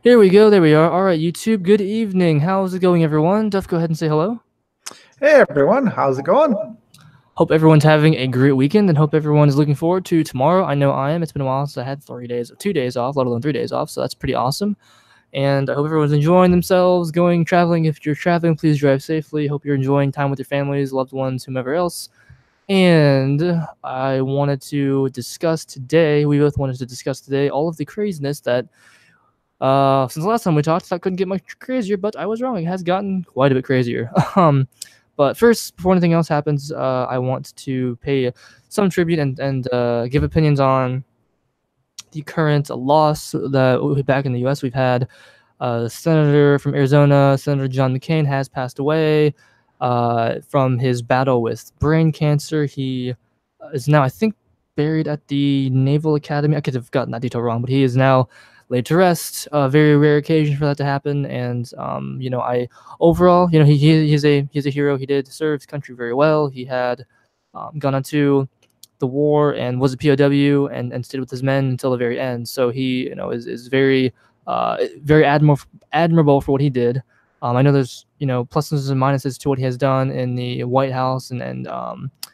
Here we go. There we are. All right, YouTube. Good evening. How's it going, everyone? Duff, go ahead and say hello. Hey everyone, how's it going? Hope everyone's having a great weekend, and hope everyone is looking forward to tomorrow. I know I am. It's been a while since I had 2 days off, let alone 3 days off. So that's pretty awesome. And I hope everyone's enjoying themselves, going traveling. If you're traveling, please drive safely. Hope you're enjoying time with your families, loved ones, whomever else. And I wanted to discuss today. We both wanted to discuss today all of the craziness that since the last time we talked, that couldn't get much crazier, but I was wrong. It has gotten quite a bit crazier. But first, before anything else happens, I want to pay some tribute and give opinions on the current loss that back in the U.S. we've had. Senator from Arizona, Senator John McCain, has passed away from his battle with brain cancer. He is now, I think, buried at the Naval Academy. I could have gotten that detail wrong, but he is now laid to rest. A very rare occasion for that to happen, and I overall, he's a hero. He did serve his country very well. He had gone onto the war and was a POW and stayed with his men until the very end. So he, is very very admirable for what he did. I know there's pluses and minuses to what he has done in the White House and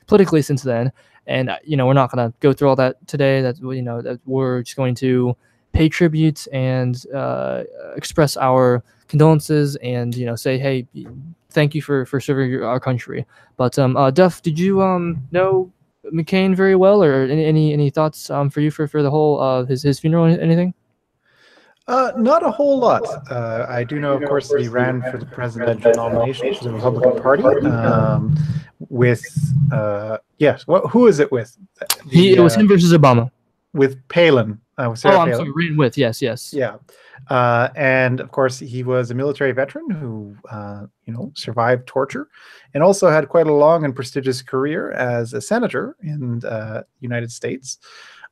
politically since then. And we're not going to go through all that today. That that we're just going to pay tribute and express our condolences and say, hey, thank you for serving our country. But Duff, did you know McCain very well, or any thoughts for you for the whole his funeral or anything? Not a whole lot. I do know, of course, that he ran for the presidential nomination for the Republican Party. With yes, who is it with? It was him versus Obama. With Palin. I'm sorry, ran with, yes. Yeah. And of course, he was a military veteran who, survived torture and also had quite a long and prestigious career as a senator in the United States.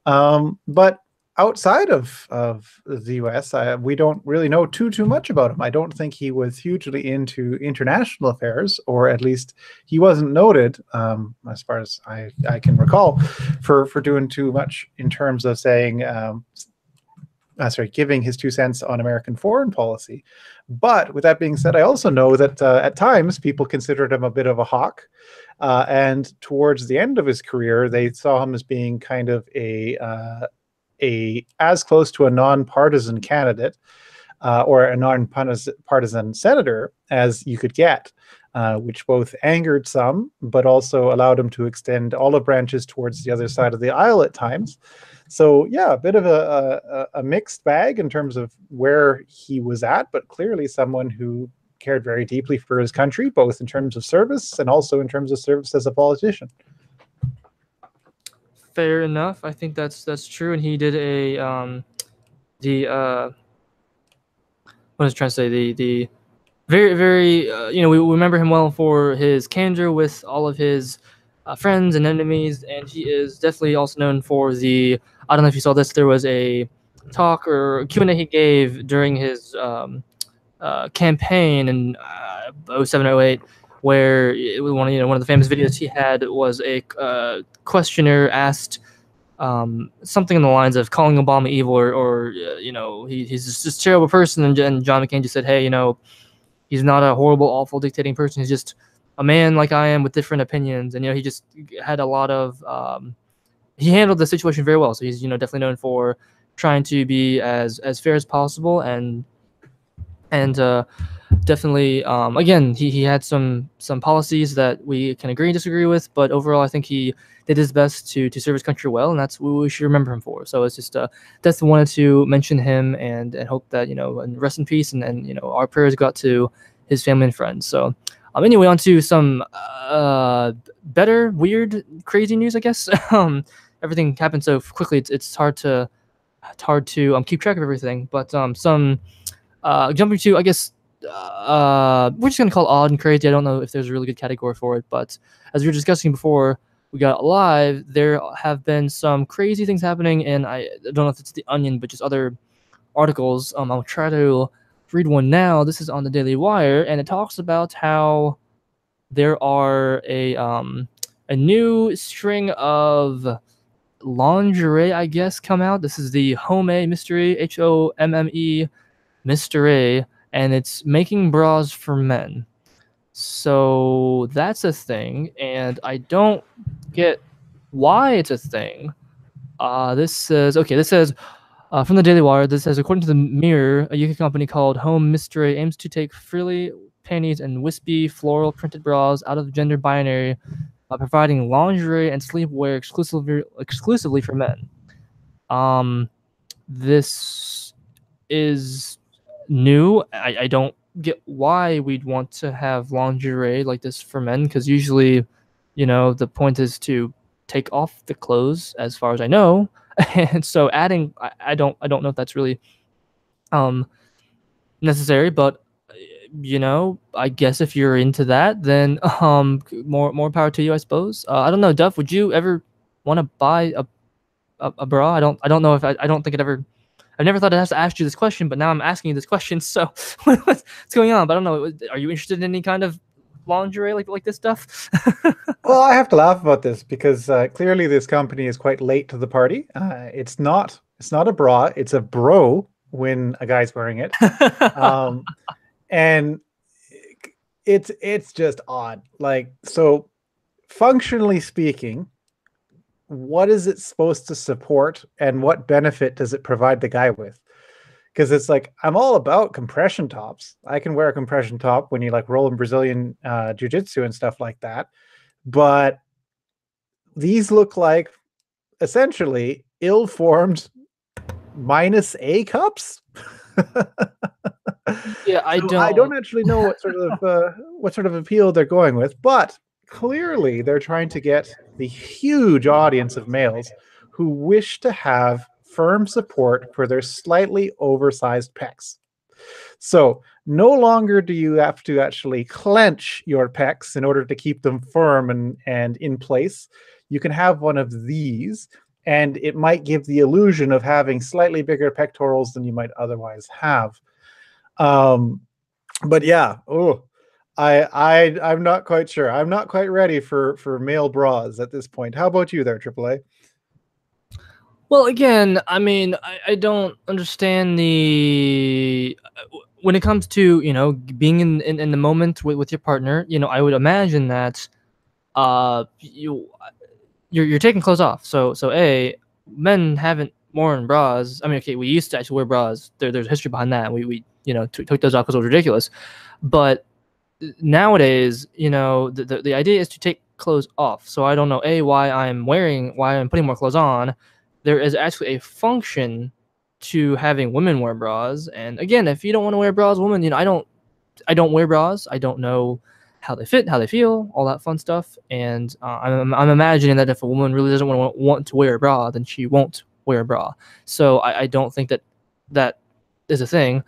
But outside of the U.S., we don't really know too much about him. I don't think he was hugely into international affairs, or at least he wasn't noted, as far as I can recall, for doing too much in terms of saying, giving his 2 cents on American foreign policy. But with that being said, I also know that at times people considered him a bit of a hawk. And towards the end of his career, they saw him as being kind of as close to a nonpartisan candidate or a nonpartisan senator as you could get, which both angered some, but also allowed him to extend olive branches towards the other side of the aisle at times. So yeah, a bit of a mixed bag in terms of where he was at, but clearly someone who cared very deeply for his country, both in terms of service and also in terms of service as a politician. Fair enough. I think that's true. And he did what was I trying to say? The very, very, we remember him well for his candor with all of his friends and enemies, and he is definitely also known for I don't know if you saw this. There was a talk or Q&A he gave during his campaign in 07, 08, where it was one of the famous videos he had was a questioner asked something in the lines of calling Obama evil or he's just a terrible person, and John McCain just said, hey, he's not a horrible, awful, dictating person. He's just a man like I am with different opinions, and he just had a lot of he handled the situation very well. So he's definitely known for trying to be as fair as possible and definitely again he had some policies that we can agree and disagree with, but overall I think he did his best to serve his country well, and that's what we should remember him for. So it's just that's wanted to mention him and hope that and rest in peace, and our prayers go out to his family and friends. So anyway, on to some better, weird, crazy news, I guess. Everything happened so quickly, it's hard to keep track of everything, but some jumping to, I guess, we're just gonna call odd and crazy. I don't know if there's a really good category for it, but as we were discussing before we got live, there have been some crazy things happening, and I don't know if it's the Onion, but just other articles. I'll try to read one now. This is on the Daily Wire, and it talks about how there are a new string of lingerie, I guess, come out. This is the Home mystery, HOMME Mr. A, and it's making bras for men. So that's a thing, and I don't get why it's a thing. This says okay. This says from the Daily Wire. This says according to the Mirror, a UK company called Home Mystery aims to take frilly panties and wispy floral printed bras out of gender binary, providing lingerie and sleepwear exclusively for men. Um, this is new. I don't get why we'd want to have lingerie like this for men because usually, the point is to take off the clothes, as far as I know. And so adding, I don't know if that's really um necessary, but I guess if you're into that, then more power to you, I suppose. I don't know, Duff. Would you ever want to buy a bra? I don't know if I don't think it ever. I've never thought I'd have to ask you this question, but now I'm asking you this question. So what's going on? But I don't know. Are you interested in any kind of lingerie like this stuff? Well, I have to laugh about this because clearly this company is quite late to the party. It's not a bra, it's a bro when a guy's wearing it. Um, and it's just odd. Like, so functionally speaking, what is it supposed to support and what benefit does it provide the guy with? Because it's like, I'm all about compression tops. I can wear a compression top when you like roll in Brazilian jiu-jitsu and stuff like that. But these look like essentially ill-formed minus A cups. Yeah, I don't actually know what sort of appeal they're going with, but clearly they're trying to get the huge audience of males who wish to have firm support for their slightly oversized pecs. So no longer do you have to actually clench your pecs in order to keep them firm and in place. You can have one of these, and it might give the illusion of having slightly bigger pectorals than you might otherwise have. But yeah, I'm not quite sure. I'm not quite ready for male bras at this point. How about you there, AAA? Well, again, I mean, I don't understand the when it comes to being in the moment with your partner. I would imagine that you're taking clothes off. So men haven't worn bras. I mean, okay, we used to actually wear bras. There's history behind that. We took those off because it was ridiculous. But nowadays, the idea is to take clothes off. So I don't know why I'm putting more clothes on. There is actually a function to having women wear bras. And again, if you don't want to wear bras, women, I don't wear bras. I don't know how they fit, how they feel, all that fun stuff. And I'm imagining that if a woman really doesn't want to wear a bra, then she won't wear a bra. So I don't think that is a thing.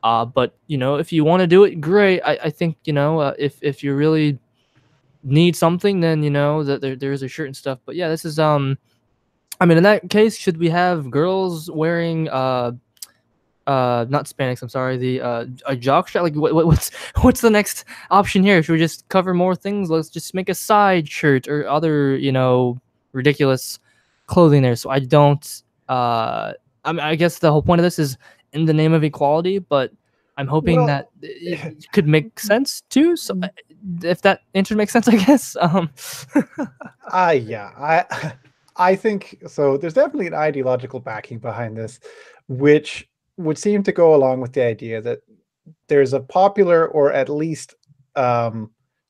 But if you want to do it, great. I think if you really need something, then that there is a shirt and stuff. But yeah, this is I mean, in that case, should we have girls wearing not Spanx, I'm sorry, the a jock strap? Like what's the next option here? Should we just cover more things? Let's just make a side shirt or other ridiculous clothing there. So I don't I mean, I guess the whole point of this is in the name of equality, but I'm hoping Well, that it could make sense too. So if that answer makes sense, I guess. yeah, I think so. There's definitely an ideological backing behind this, which would seem to go along with the idea that there's a popular or at least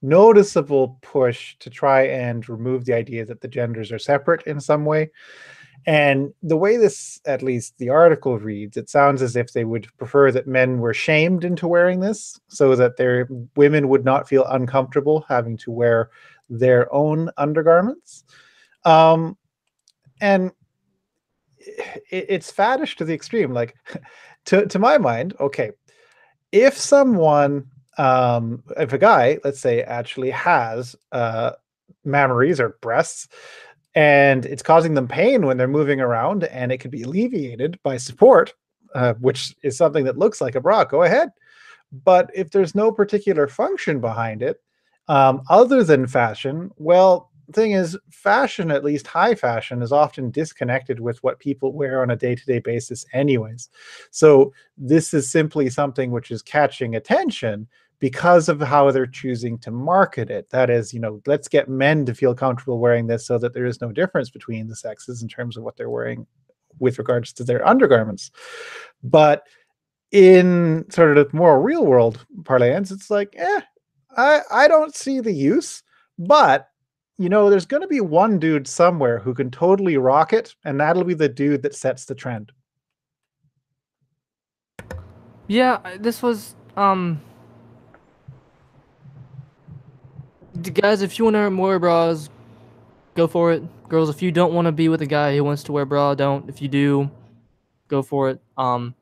noticeable push to try and remove the idea that the genders are separate in some way. And the way this, at least the article reads, it sounds as if they would prefer that men were shamed into wearing this so that their women would not feel uncomfortable having to wear their own undergarments. And it's faddish to the extreme. Like, to my mind, okay, if someone, if a guy, let's say, actually has mammaries or breasts, and it's causing them pain when they're moving around, and it could be alleviated by support, which is something that looks like a bra, go ahead. But if there's no particular function behind it, other than fashion, well, the thing is, fashion, at least high fashion, is often disconnected with what people wear on a day-to-day basis anyways. So this is simply something which is catching attention because of how they're choosing to market it. That is, let's get men to feel comfortable wearing this so that there is no difference between the sexes in terms of what they're wearing with regards to their undergarments. But in sort of more real world parlance, it's like, I don't see the use, but there's going to be one dude somewhere who can totally rock it, and that'll be the dude that sets the trend. Yeah, this was guys, if you want to wear bras, go for it. Girls, if you don't want to be with a guy who wants to wear a bra, don't. If you do, go for it. Again,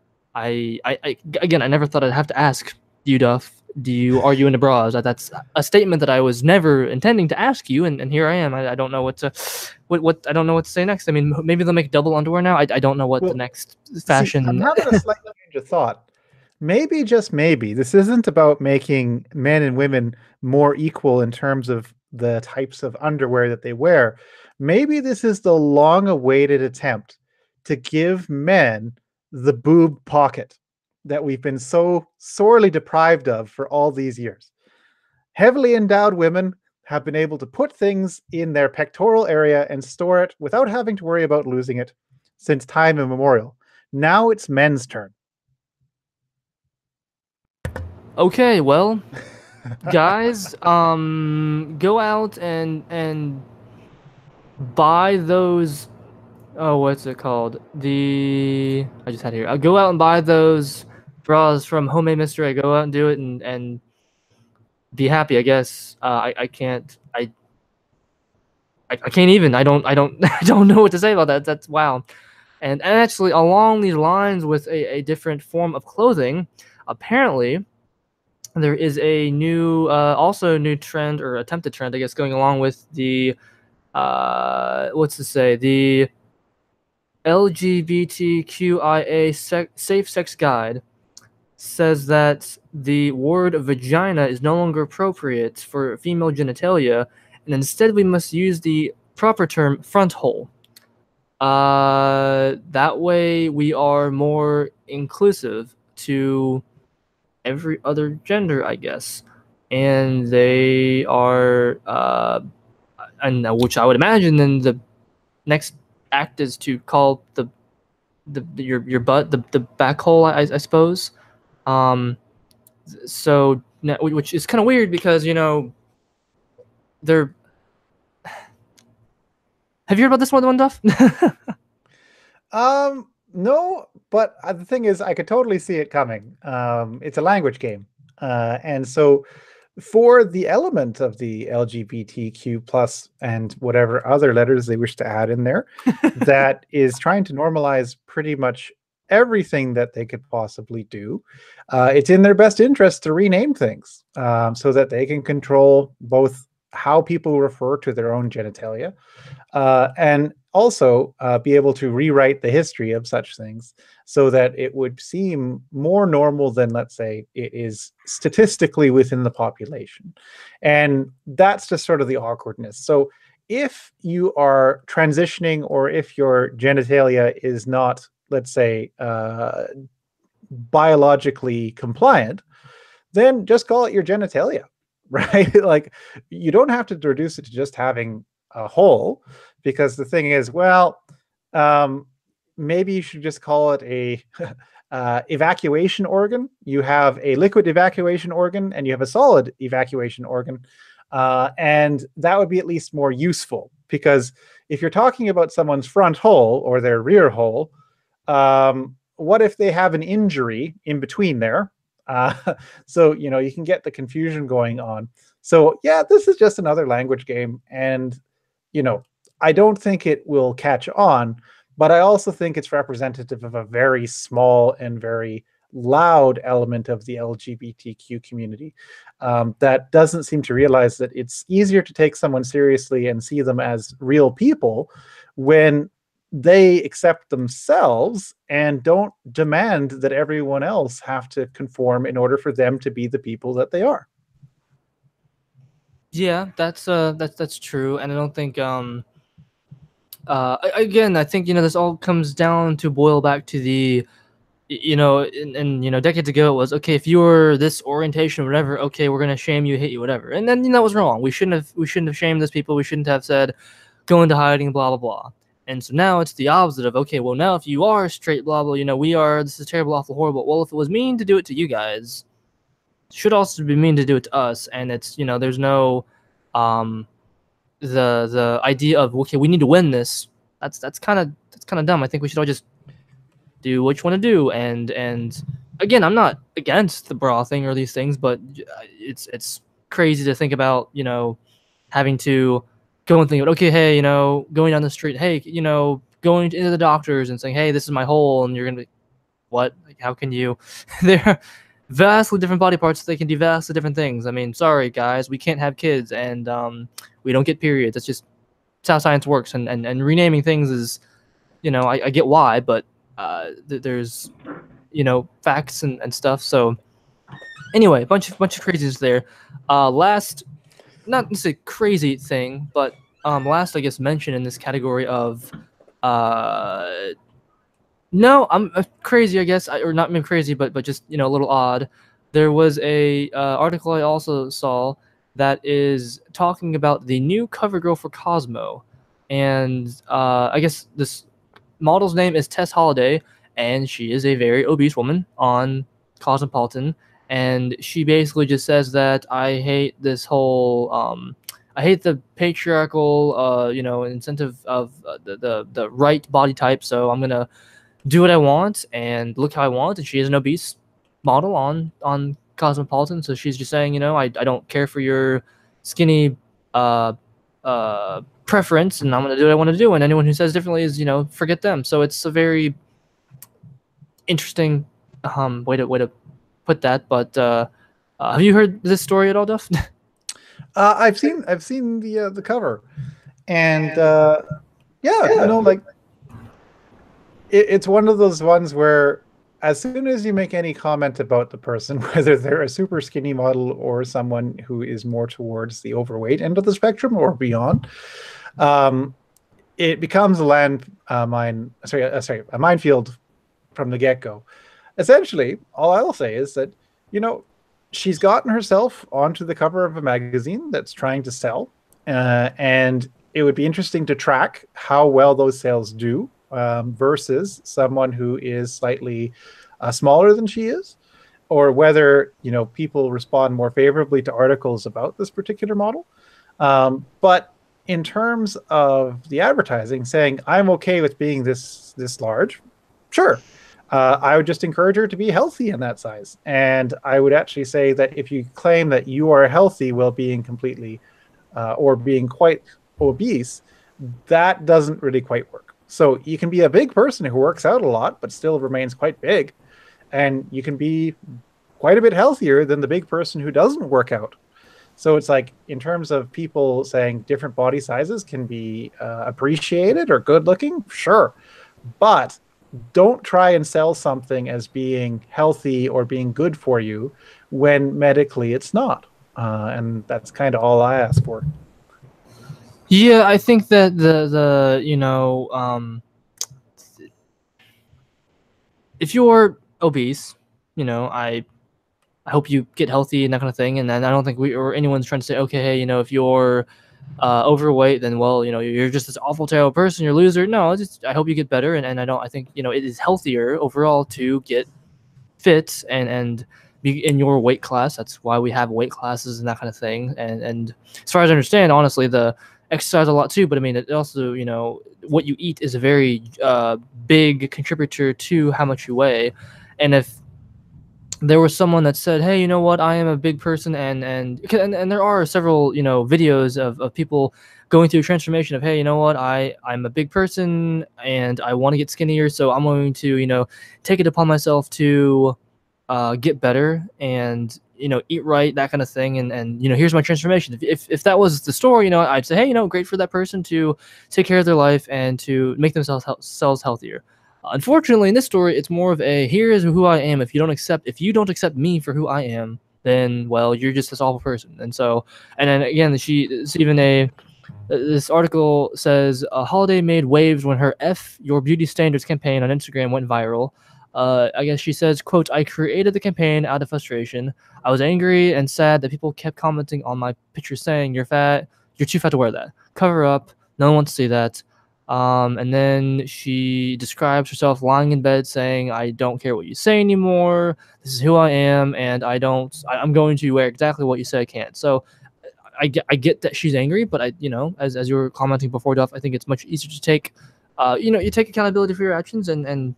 I never thought I'd have to ask you, Duff. Are you into bras? That's a statement that I was never intending to ask you, and here I am. I don't know what I don't know what to say next. I mean, maybe they'll make double underwear now. I don't know what the Well, next see, I'm fashion. having a slight change of thought. Maybe, just maybe, this isn't about making men and women more equal in terms of the types of underwear that they wear. Maybe this is the long-awaited attempt to give men the boob pocket that we've been so sorely deprived of for all these years. Heavily endowed women have been able to put things in their pectoral area and store it without having to worry about losing it since time immemorial. Now it's men's turn. Okay, well, guys, go out and buy those. Oh, what's it called? I just had it here. I'll go out and buy those bras from Homemade Mystery. Go out and do it and be happy. I guess. I can't. I can't even. I don't know what to say about that. That's wow. And actually, along these lines, with a different form of clothing, apparently there is a new, also new trend or attempted trend, I guess, going along with the what's to say, the LGBTQIA safe sex guide says that the word vagina is no longer appropriate for female genitalia, and instead we must use the proper term front hole. That way we are more inclusive to every other gender, I guess. And they are, and which I would imagine then the next act is to call your butt the back hole, I suppose. Um, so which is kind of weird because they're. Have you heard about this one, Duff? No, but the thing is, I could totally see it coming. It's a language game, and so for the element of the LGBTQ plus and whatever other letters they wish to add in there, that is trying to normalize pretty much everything that they could possibly do. It's in their best interest to rename things so that they can control both how people refer to their own genitalia and also be able to rewrite the history of such things so that it would seem more normal than, let's say, it is statistically within the population. And that's just sort of the awkwardness. So if you are transitioning or if your genitalia is not, let's say, biologically compliant, then just call it your genitalia, right? Like, you don't have to reduce it to just having a hole, because the thing is, well, maybe you should just call it a evacuation organ. You have a liquid evacuation organ and you have a solid evacuation organ, and that would be at least more useful, because if you're talking about someone's front hole or their rear hole, what if they have an injury in between there? So you can get the confusion going on. So yeah, this is just another language game, and I don't think it will catch on, but I also think it's representative of a very small and very loud element of the LGBTQ community that doesn't seem to realize that it's easier to take someone seriously and see them as real people when they accept themselves and don't demand that everyone else have to conform in order for them to be the people that they are. Yeah, that's true, and I don't think again, I think this all comes down to boil back to the and decades ago it was okay if you were this orientation or whatever, okay, we're gonna shame you, hate you, whatever, and then that was wrong. We shouldn't have shamed those people. We shouldn't have said go into hiding, blah blah blah. And so now it's the opposite of okay, well now if you are straight, blah blah, we are this is terrible, awful, horrible. Well, if it was mean to do it to you guys, it should also be mean to do it to us. And it's there's no um the idea of okay, we need to win this. That's kind of dumb. I think we should all just do what you want to do. And again, I'm not against the bra thing or these things, but it's crazy to think about having to go and think about okay, hey, going down the street, hey, going into the doctors and saying, hey, this is my hole, and you're gonna be what? Like, how can you? They're vastly different body parts. They can do vastly different things. I mean, sorry guys, we can't have kids, and we don't get periods. It's how science works, and renaming things is, I get why, but there's facts and stuff. So anyway, bunch of craziness there. Last, not necessarily crazy thing, but last, I guess, mention in this category of uh no, I'm crazy, I guess, or not maybe crazy, but just a little odd. There was a article I also saw that is talking about the new cover girl for Cosmo, and I guess this model's name is Tess Holiday, and she is a very obese woman on Cosmopolitan, and she basically just says that I hate this whole I hate the patriarchal incentive of the right body type, so I'm gonna do what I want and look how I want. And she is an obese model on Cosmopolitan, so she's just saying, I don't care for your skinny preference, and I'm gonna do what I want to do. And anyone who says differently is, forget them. So it's a very interesting way to put that. But have you heard this story at all, Duff? I've seen the cover, and yeah, like it's one of those ones where as soon as you make any comment about the person, whether they're a super skinny model or someone who is more towards the overweight end of the spectrum or beyond, it becomes a minefield from the get-go. Essentially, all I'll say is that, she's gotten herself onto the cover of a magazine that's trying to sell, and it would be interesting to track how well those sales do versus someone who is slightly smaller than she is, or whether people respond more favorably to articles about this particular model. But in terms of the advertising, saying I'm okay with being this large, sure. I would just encourage her to be healthy in that size. And I would actually say that if you claim that you are healthy while being completely or being quite obese, that doesn't really quite work. So you can be a big person who works out a lot, but still remains quite big. And you can be quite a bit healthier than the big person who doesn't work out. So it's like, in terms of people saying different body sizes can be appreciated or good looking, sure. But don't try and sell something as being healthy or being good for you when medically it's not. And that's kind of all I ask for. Yeah, I think that if you're obese, I hope you get healthy and that kind of thing. And then I don't think we or anyone's trying to say, okay, hey, if you're overweight, then well, you're just this awful, terrible person, you're a loser. No, I hope you get better, and I think it is healthier overall to get fit and be in your weight class. That's why we have weight classes and that kind of thing. And as far as I understand, honestly, the exercise a lot too, but I mean, it also, what you eat is a very big contributor to how much you weigh. And if there was someone that said, hey, you know what, I am a big person, and there are several videos of people going through a transformation of, hey, you know what, I'm a big person and I want to get skinnier, so I'm going to take it upon myself to get better and eat right, that kind of thing, and here's my transformation. If that was the story, I'd say, hey, great for that person to take care of their life and to make themselves healthier. Unfortunately, in this story, it's more of a here is who I am. If you don't accept me for who I am, then well, you're just this awful person. And so, and then again, it's even this article says a holiday made waves when her F Your Beauty Standards campaign on Instagram went viral. I guess she says, quote, I created the campaign out of frustration. I was angry and sad that people kept commenting on my picture saying, you're fat, you're too fat to wear that. Cover up, no one wants to see that. And then she describes herself lying in bed saying, I don't care what you say anymore. This is who I am, and I'm going to wear exactly what you say I can't. So I get that she's angry, but as you were commenting before, Duff, I think it's much easier to take, you take accountability for your actions and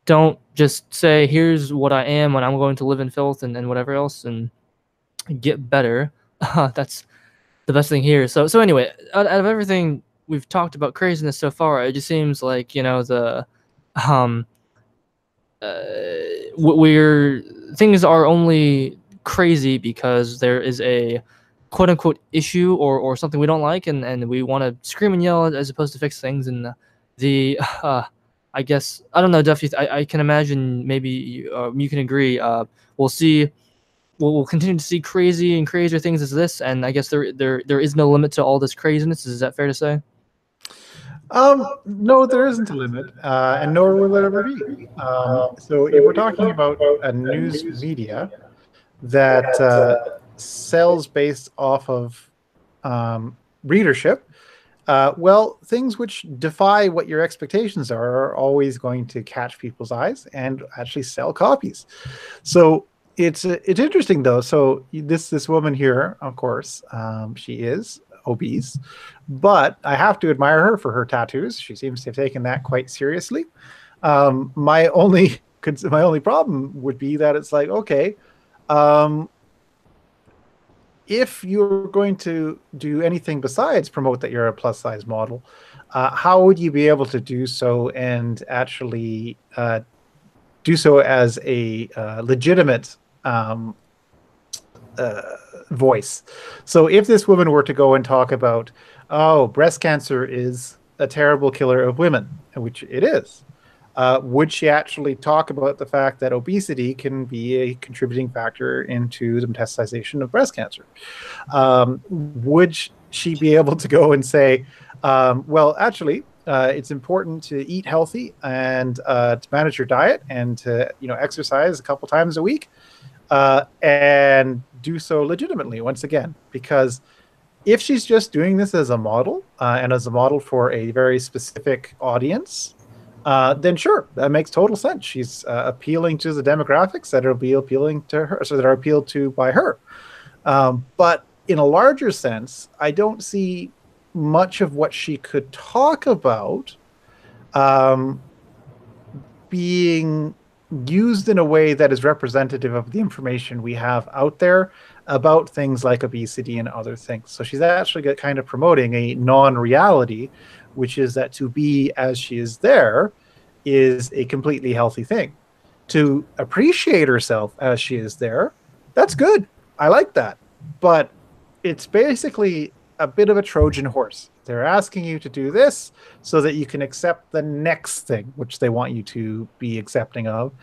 don't just say, here's what I am and I'm going to live in filth and whatever else and get better. That's the best thing here. So anyway, out of everything we've talked about craziness so far, it just seems like, um, we're things are only crazy because there is a quote unquote issue or something we don't like, and we want to scream and yell as opposed to fix things. And I guess I don't know, Duffy. I can imagine maybe you can agree. We'll see. We'll continue to see crazy and crazier things as this, and I guess there is no limit to all this craziness. Is that fair to say? No, there isn't a limit, and nor will there ever be. So if we're talking about a news media that sells based off of readership, well, things which defy what your expectations are always going to catch people's eyes and actually sell copies. So it's interesting though. So this woman here, of course, she is obese, but I have to admire her for her tattoos. She seems to have taken that quite seriously. My only problem would be that it's like, okay, if you're going to do anything besides promote that you're a plus size model, how would you be able to do so and actually do so as a legitimate voice? So if this woman were to go and talk about, oh, breast cancer is a terrible killer of women, which it is, would she actually talk about the fact that obesity can be a contributing factor into the metastasization of breast cancer? Would she be able to go and say, well, actually, it's important to eat healthy and to manage your diet and to exercise a couple times a week, and do so legitimately once again? Because if she's just doing this as a model and as a model for a very specific audience, then sure, that makes total sense. She's appealing to the demographics that will be appealing to her, so that are appealed to by her. But in a larger sense, I don't see much of what she could talk about being used in a way that is representative of the information we have out there about things like obesity and other things. So she's actually kind of promoting a non-reality, which is that to be as she is there is a completely healthy thing. To appreciate herself as she is there, that's good. I like that. But it's basically a bit of a Trojan horse. They're asking you to do this so that you can accept the next thing, which they want you to be accepting of,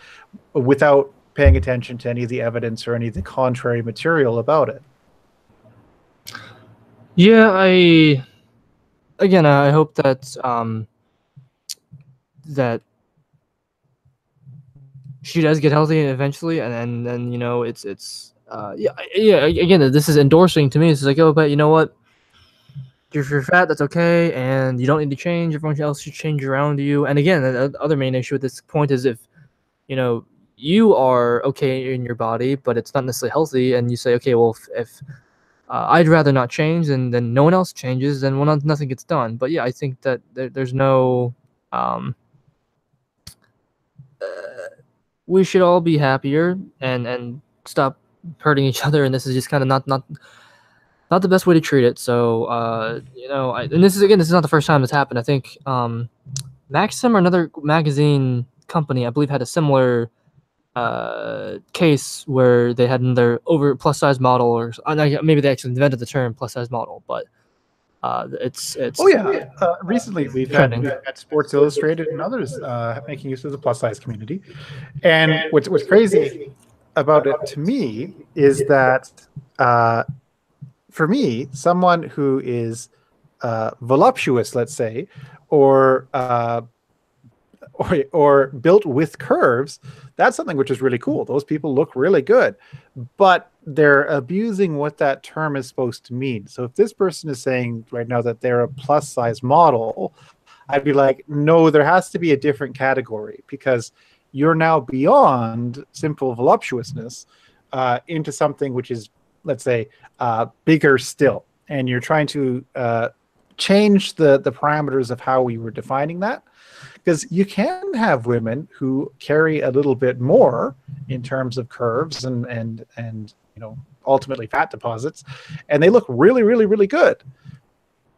without paying attention to any of the evidence or any of the contrary material about it. Yeah, I hope that that she does get healthy eventually, and then it's again, this is endorsing to me. It's like, oh, but you know what? If you're fat, that's okay, and you don't need to change. Everyone else should change around you. And again, the other main issue at this point is if you are okay in your body, but it's not necessarily healthy, and you say, okay, well, if I'd rather not change, and then no one else changes, then nothing gets done. But yeah, I think that there's no we should all be happier and stop hurting each other. And this is just kind of not the best way to treat it. So and this is not the first time it's happened. I think Maxim or another magazine company, I believe, had a similar case where they had another over plus size model, or maybe they actually invented the term plus size model, but it's oh yeah, recently we've had Sports Illustrated and others making use of the plus size community. And what's crazy about it to me is that for me, someone who is voluptuous, let's say, or or built with curves, that's something which is really cool. Those people look really good, but they're abusing what that term is supposed to mean. So if this person is saying right now that they're a plus size model, I'd be like, no, there has to be a different category, because you're now beyond simple voluptuousness into something which is, let's say, bigger still. And you're trying to change the parameters of how we were defining that. Because you can have women who carry a little bit more in terms of curves and ultimately fat deposits, and they look really, really, really good.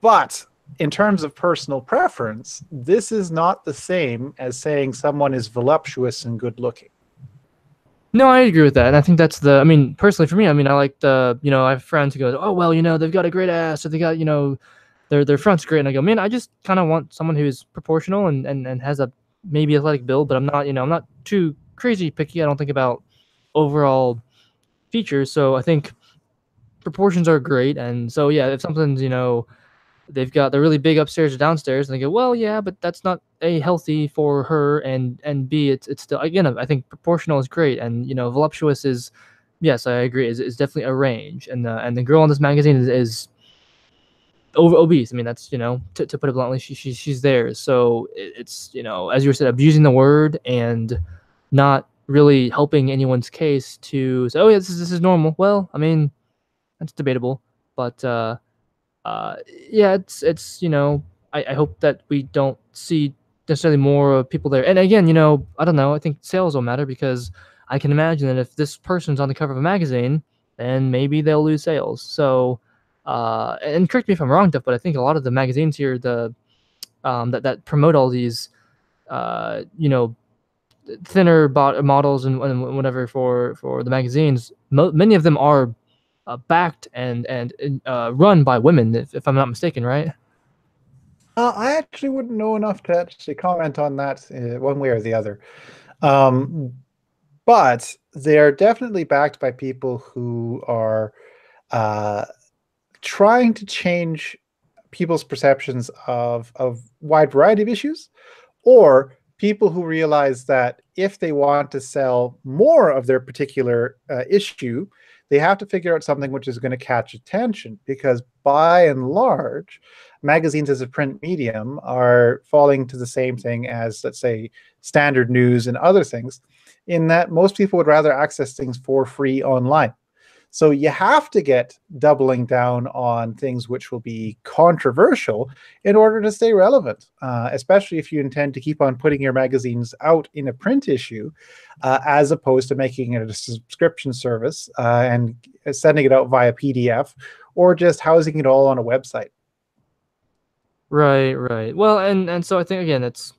But in terms of personal preference, this is not the same as saying someone is voluptuous and good looking. No, I agree with that, and I think that's I mean, personally for me, I mean, I like I have friends who go, oh well, they've got a great ass, or they got, their front's great, and I go, man, I just kind of want someone who's proportional and has a maybe athletic build, but I'm not too crazy picky. I don't think about overall features, so I think proportions are great, and so yeah, if something's they're really big upstairs or downstairs, and they go, well, yeah, but that's not A, healthy for her, and B, it's still, again, I think proportional is great, and voluptuous is, yes, I agree, is definitely a range, and the girl in this magazine is over obese. I mean, that's to put it bluntly, she's there. So it's as you said, abusing the word and not really helping anyone's case to say, oh yeah, this is normal. Well, I mean, that's debatable, but yeah, it's I hope that we don't see necessarily more people there. And again, I don't know. I think sales will matter, because I can imagine that if this person's on the cover of a magazine, then maybe they'll lose sales. So, and correct me if I'm wrong, Duff, but I think a lot of the magazines here, that promote all these, you know, thinner models and whatever for the magazines, many of them are backed and run by women, if I'm not mistaken, right? I actually wouldn't know enough to actually comment on that one way or the other. Um, but they're definitely backed by people who are uh, trying to change people's perceptions of wide variety of issues, or people who realize that if they want to sell more of their particular issue, they have to figure out something which is going to catch attention, because by and large, magazines as a print medium are falling to the same thing as, let's say, standard news and other things, in that most people would rather access things for free online. So you have to get doubling down on things which will be controversial in order to stay relevant, especially if you intend to keep on putting your magazines out in a print issue, as opposed to making it a subscription service and sending it out via PDF, or just housing it all on a website. Right. Well, and so I think, again, it's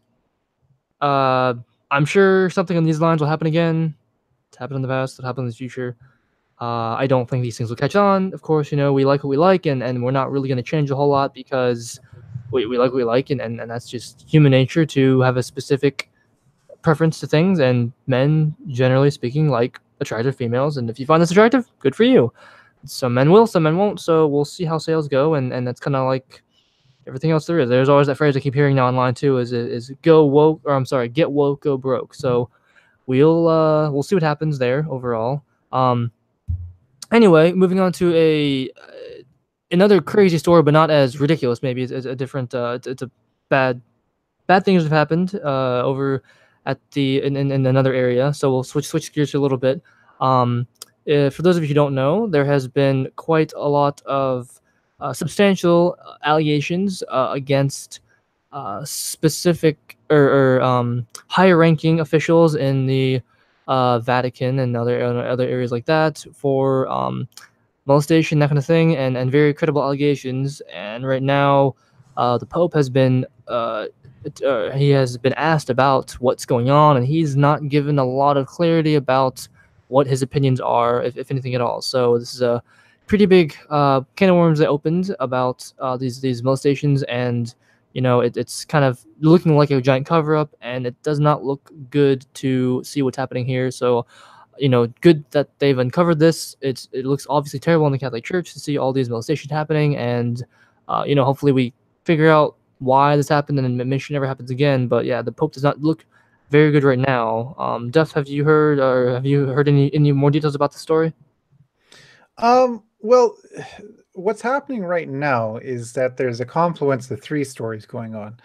uh I'm sure something on these lines will happen again. It's happened in the past, it'll happen in the future. I don't think these things will catch on. Of course, we like what we like, and we're not really going to change a whole lot, because we like what we like, and that's just human nature to have a specific preference to things. And men, generally speaking, like attractive females. And if you find this attractive, good for you. Some men will, some men won't. So we'll see how sales go, and that's kind of like everything else there is. There's always that phrase I keep hearing now online too: is go woke, or I'm sorry, get woke, go broke. So we'll see what happens there overall. Anyway, moving on to another crazy story, but not as ridiculous. Maybe it's a different. It's a bad things have happened over at in another area. So we'll switch gears a little bit. For those of you who don't know, there has been quite a lot of substantial allegations against specific or higher-ranking officials in the Vatican and other areas like that for molestation, that kind of thing, and very credible allegations. And right now, the Pope has been he has been asked about what's going on, and he's not given a lot of clarity about what his opinions are, if anything at all. So this is a pretty big can of worms that opened about these molestations, and it's kind of looking like a giant cover up, and it does not look good to see what's happening here. So good that they've uncovered this. It looks obviously terrible in the Catholic Church to see all these molestations happening, and hopefully we figure out why this happened and make sure it never happens again. But yeah, the Pope does not look very good right now. Duff, have you heard any more details about the story? Well, what's happening right now is that there's a confluence of three stories going on.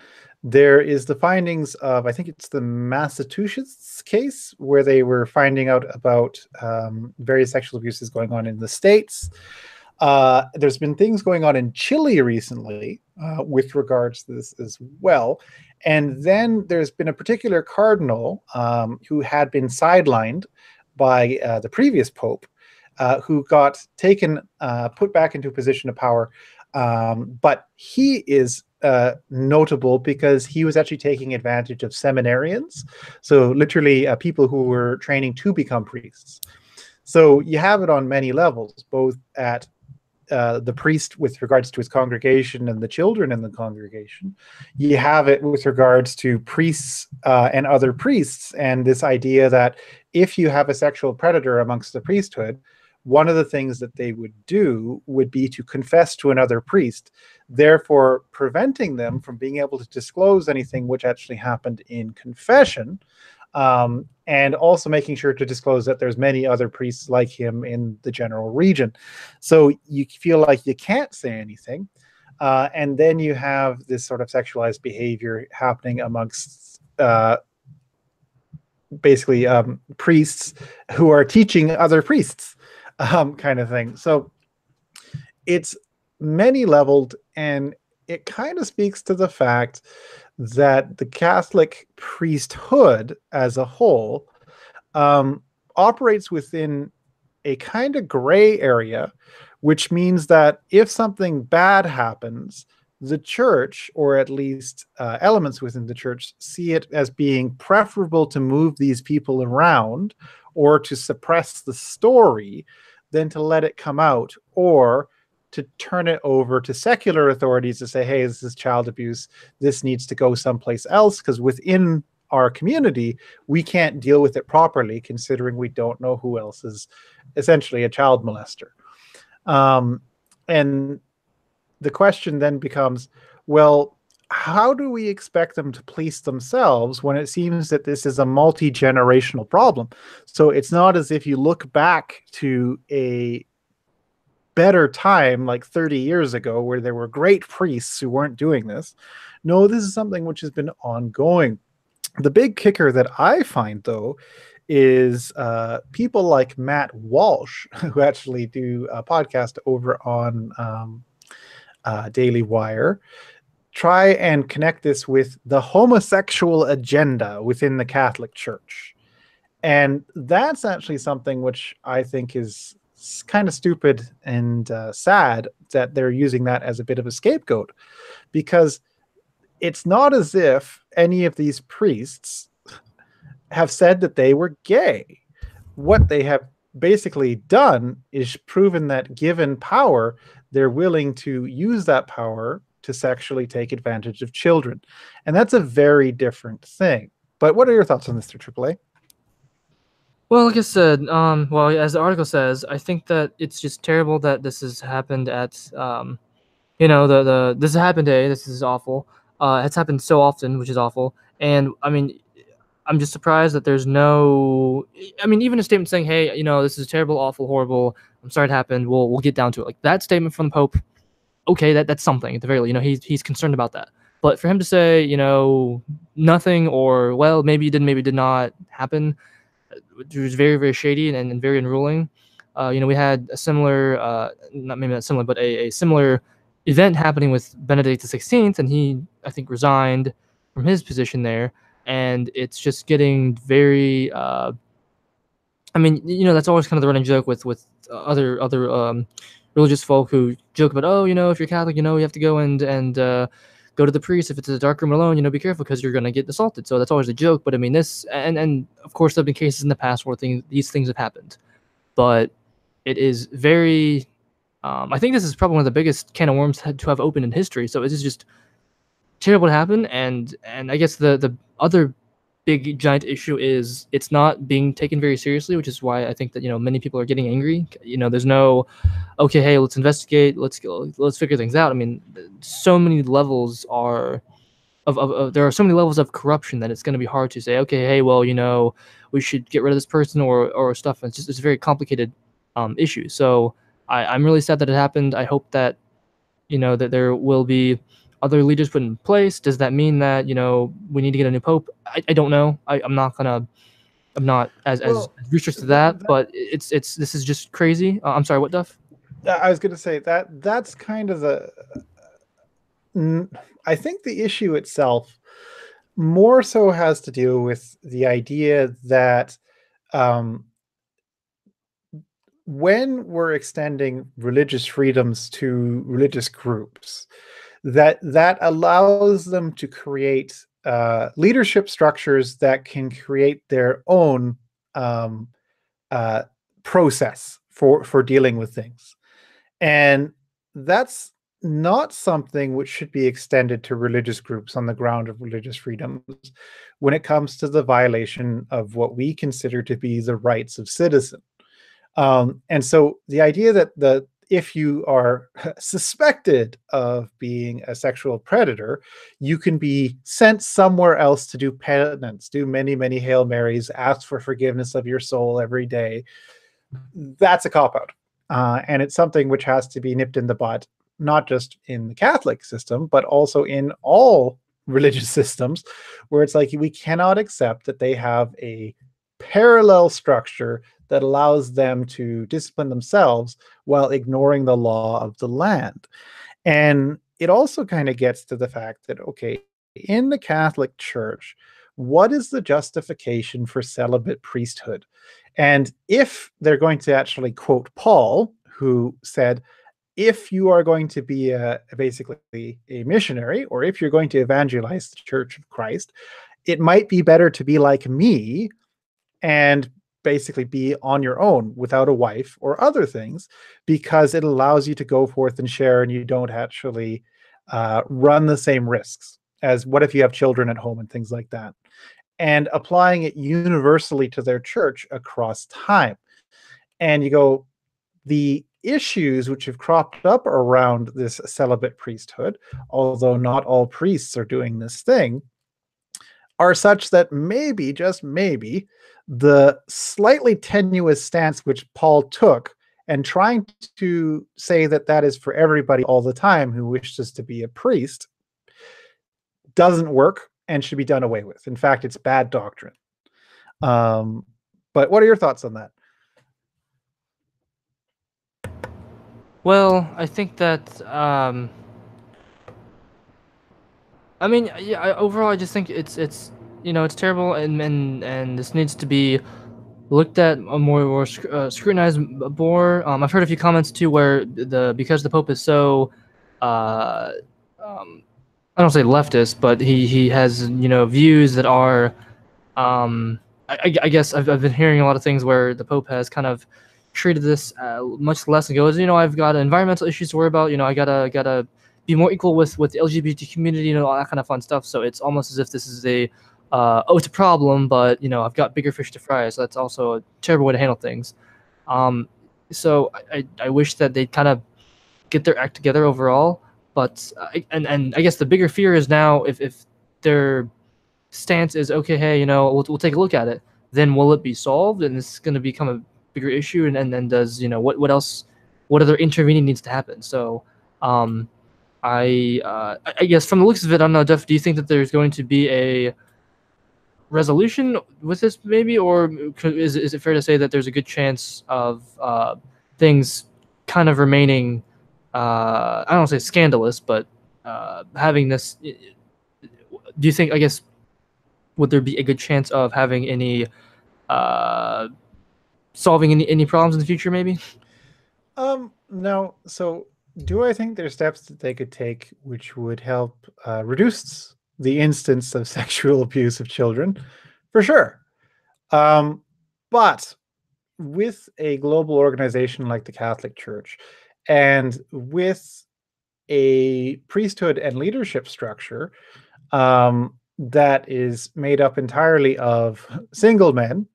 There is the findings of, I think it's the Massachusetts case, where they were finding out about various sexual abuses going on in the States. There's been things going on in Chile recently with regards to this as well. And then there's been a particular cardinal who had been sidelined by the previous pope, who got taken, put back into a position of power. But he is notable because he was actually taking advantage of seminarians. So literally people who were training to become priests. So you have it on many levels, both at the priest with regards to his congregation and the children in the congregation. You have it with regards to priests and other priests, and this idea that if you have a sexual predator amongst the priesthood, one of the things that they would do would be to confess to another priest, therefore preventing them from being able to disclose anything which actually happened in confession, and also making sure to disclose that there's many other priests like him in the general region. So you feel like you can't say anything. And then you have this sort of sexualized behavior happening amongst basically priests who are teaching other priests, kind of thing. So it's many leveled, and it kind of speaks to the fact that the Catholic priesthood as a whole operates within a kind of gray area, which means that if something bad happens, the church, or at least elements within the church, see it as being preferable to move these people around or to suppress the story than to let it come out, or to turn it over to secular authorities to say, hey, this is child abuse. This needs to go someplace else, because within our community, we can't deal with it properly, considering we don't know who else is essentially a child molester. And the question then becomes, well, how do we expect them to police themselves when it seems that this is a multi-generational problem? So it's not as if you look back to a better time like 30 years ago where there were great priests who weren't doing this. No, this is something which has been ongoing. The big kicker that I find, though, is people like Matt Walsh, who actually do a podcast over on Daily Wire, try and connect this with the homosexual agenda within the Catholic Church. And that's actually something which I think is kind of stupid and sad, that they're using that as a bit of a scapegoat, because it's not as if any of these priests have said that they were gay. What they have basically done is proven that given power, they're willing to use that power to sexually take advantage of children. And that's a very different thing. But what are your thoughts on this, AAA? Well, like I said, well, as the article says, I think that it's just terrible that this has happened at, this has happened today. This is awful. It's happened so often, which is awful. And I mean, I'm just surprised that there's no, I mean, even a statement saying, hey, this is terrible, awful, horrible. I'm sorry it happened. We'll get down to it. Like that statement from the Pope. Okay, that's something at the very least. He's concerned about that. But for him to say, nothing, or well, maybe it did, maybe it did not happen, which was very, very shady and very unruling. We had a similar, not maybe not similar, but a similar event happening with Benedict XVI, and he, I think, resigned from his position there. And it's just getting very, I mean, that's always kind of the running joke with other religious folk who joke about, oh, if you're Catholic, you have to go and go to the priest if it's a dark room alone. Be careful because you're going to get assaulted. So that's always a joke. But I mean, this and of course there have been cases in the past where these things have happened, but it is very. I think this is probably one of the biggest can of worms to have opened in history. So it is just terrible to happen. And I guess the other big giant issue is it's not being taken very seriously, which is why I think that many people are getting angry. There's no okay, hey, let's investigate, let's go, let's figure things out. I mean, so many levels are there are so many levels of corruption that it's going to be hard to say, okay, hey, well, we should get rid of this person or stuff. And it's a very complicated issue. So I'm really sad that it happened. I hope that that there will be other leaders put in place. Does that mean that we need to get a new pope? I don't know. I'm not as Well, restricted to that, that, that but it's this is just crazy. I'm sorry, what, Duff? I was going to say that's kind of the. I think the issue itself more so has to do with the idea that um, when we're extending religious freedoms to religious groups, that allows them to create leadership structures that can create their own um, uh, process for dealing with things, and that's not something which should be extended to religious groups on the ground of religious freedoms when it comes to the violation of what we consider to be the rights of citizens. And so the idea that if you are suspected of being a sexual predator, you can be sent somewhere else to do penance, do many, many Hail Marys, ask for forgiveness of your soul every day. That's a cop out. And it's something which has to be nipped in the bud, not just in the Catholic system, but also in all religious systems, where it's like we cannot accept that they have a parallel structure that allows them to discipline themselves while ignoring the law of the land. And it also kind of gets to the fact that, okay, in the Catholic Church, what is the justification for celibate priesthood? And if they're going to actually quote Paul, who said, if you are going to be basically a missionary, or if you're going to evangelize the Church of Christ, it might be better to be like me and basically be on your own without a wife or other things, because it allows you to go forth and share, and you don't actually run the same risks as what if you have children at home and things like that. And applying it universally to their church across time. And you go, the issues which have cropped up around this celibate priesthood, although not all priests are doing this thing, are such that maybe, just maybe, the slightly tenuous stance which Paul took and trying to say that that is for everybody all the time who wishes to be a priest doesn't work and should be done away with. In fact, it's bad doctrine. But what are your thoughts on that? Well, I think that I mean, yeah. Overall, I just think it's it's terrible, and this needs to be looked at a more scrutinized more. I've heard a few comments too where because the Pope is so, uh, um, I don't say leftist, but he has views that are I guess I've been hearing a lot of things where the Pope has kind of treated this much less and goes, I've got environmental issues to worry about. I gotta be more equal with the LGBT community, all that kind of fun stuff. So it's almost as if this is it's a problem, but I've got bigger fish to fry. So that's also a terrible way to handle things. Um, so I wish that they'd kind of get their act together overall. But and I guess the bigger fear is now if they're stance is okay, hey, we'll take a look at it, then will it be solved? And it's going to become a bigger issue. And then does, what else, what other intervening needs to happen? So, I guess from the looks of it, I don't know, Jeff, do you think that there's going to be a resolution with this maybe, or is it fair to say that there's a good chance of things kind of remaining, I don't want to say scandalous, but having this, do you think, I guess, would there be a good chance of having any uh, solving any problems in the future? Maybe. No. So, do I think there's steps that they could take which would help reduce the instance of sexual abuse of children? For sure. Um, but with a global organization like the Catholic Church, and with a priesthood and leadership structure, that is made up entirely of single men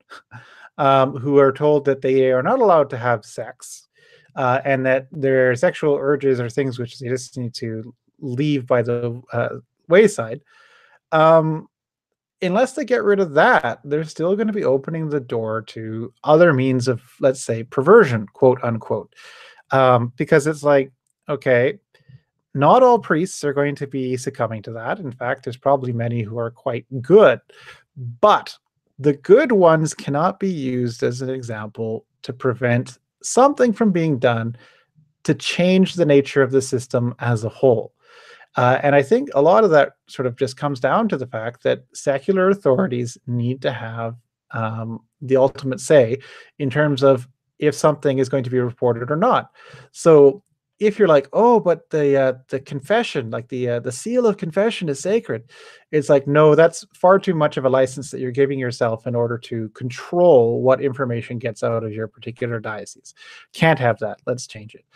who are told that they are not allowed to have sex, and that their sexual urges are things which they just need to leave by the wayside. Um, Unless they get rid of that, they're still going to be opening the door to other means of, let's say, perversion, quote unquote. Because it's like, okay, not all priests are going to be succumbing to that. In fact, there's probably many who are quite good, but the good ones cannot be used as an example to prevent something from being done to change the nature of the system as a whole. And I think a lot of that sort of just comes down to the fact that secular authorities need to have the ultimate say in terms of if something is going to be reported or not. So if you're like, oh, but the confession, like the seal of confession, is sacred, it's like, no, that's far too much of a license that you're giving yourself in order to control what information gets out of your particular diocese. Can't have that. Let's change it.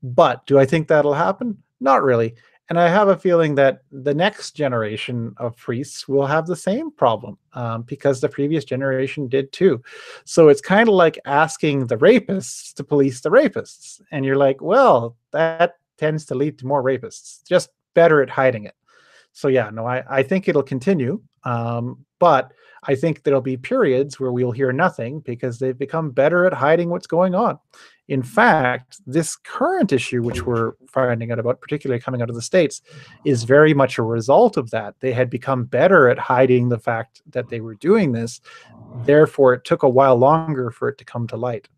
But do I think that'll happen? Not really. And I have a feeling that the next generation of priests will have the same problem because the previous generation did too. So it's kind of like asking the rapists to police the rapists. And you're like, well, that tends to lead to more rapists, just better at hiding it. So yeah, no, I think it'll continue. But I think there'll be periods where we'll hear nothing because they've become better at hiding what's going on. In fact, this current issue, which we're finding out about, particularly coming out of the States, is very much a result of that. They had become better at hiding the fact that they were doing this. Therefore, it took a while longer for it to come to light.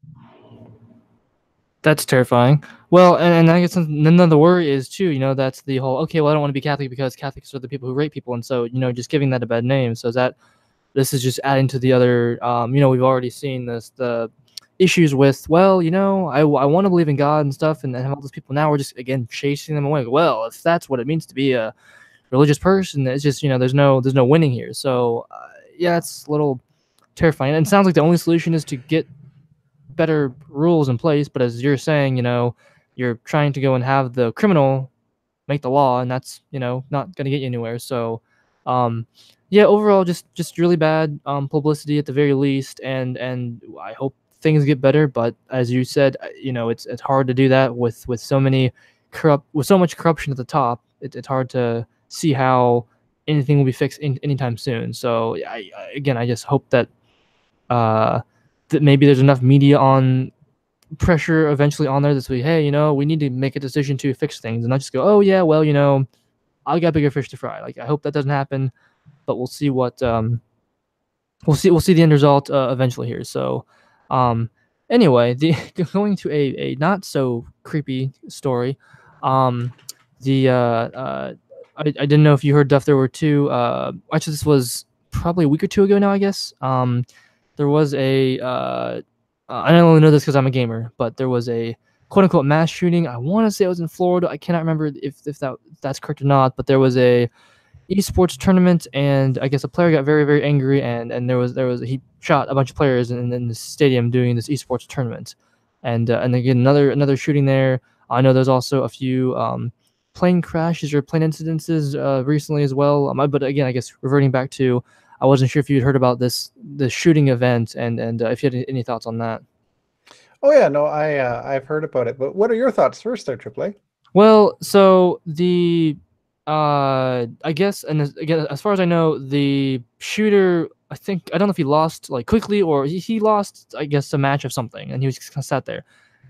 That's terrifying. Well, and I guess another worry is too, that's the whole, okay, well, I don't want to be Catholic because Catholics are the people who rape people. And so, just giving that a bad name. So this is just adding to the other, we've already seen the issues with, well, I want to believe in God and stuff and have all those people. Now we're just, again, chasing them away. Well, if that's what it means to be a religious person, it's just, there's no winning here. So, yeah, it's a little terrifying. And it sounds like the only solution is to get better rules in place, but as you're saying, you're trying to go and have the criminal make the law, and that's not going to get you anywhere. So yeah, overall just really bad publicity at the very least, and I hope things get better, but as you said, it's hard to do that with so much corruption at the top. It's hard to see how anything will be fixed anytime soon. So I just hope that that maybe there's enough media on pressure eventually on there that's like, hey, we need to make a decision to fix things and not just go, oh yeah, well, I got bigger fish to fry. Like, I hope that doesn't happen, but we'll see what we'll see the end result eventually here. So anyway, going to a not so creepy story. I didn't know if you heard, Duff, there were two actually this was probably a week or two ago now, I guess. There was a I only know this because I'm a gamer, but there was a quote unquote mass shooting. I want to say it was in Florida. I cannot remember if that's correct or not, but there was a esports tournament, and I guess a player got very, very angry, and there was he shot a bunch of players in the stadium doing this esports tournament, and again another shooting there. I know there's also a few plane crashes or plane incidences recently as well. But again, I guess reverting back to, I wasn't sure if you'd heard about this shooting event, and if you had any thoughts on that. Oh yeah, no, I've heard about it. But what are your thoughts first, there, AAA? Well, so I guess, and again, as far as I know, the shooter, I don't know if he lost like quickly or he lost, I guess, a match of something, and he was just sat there,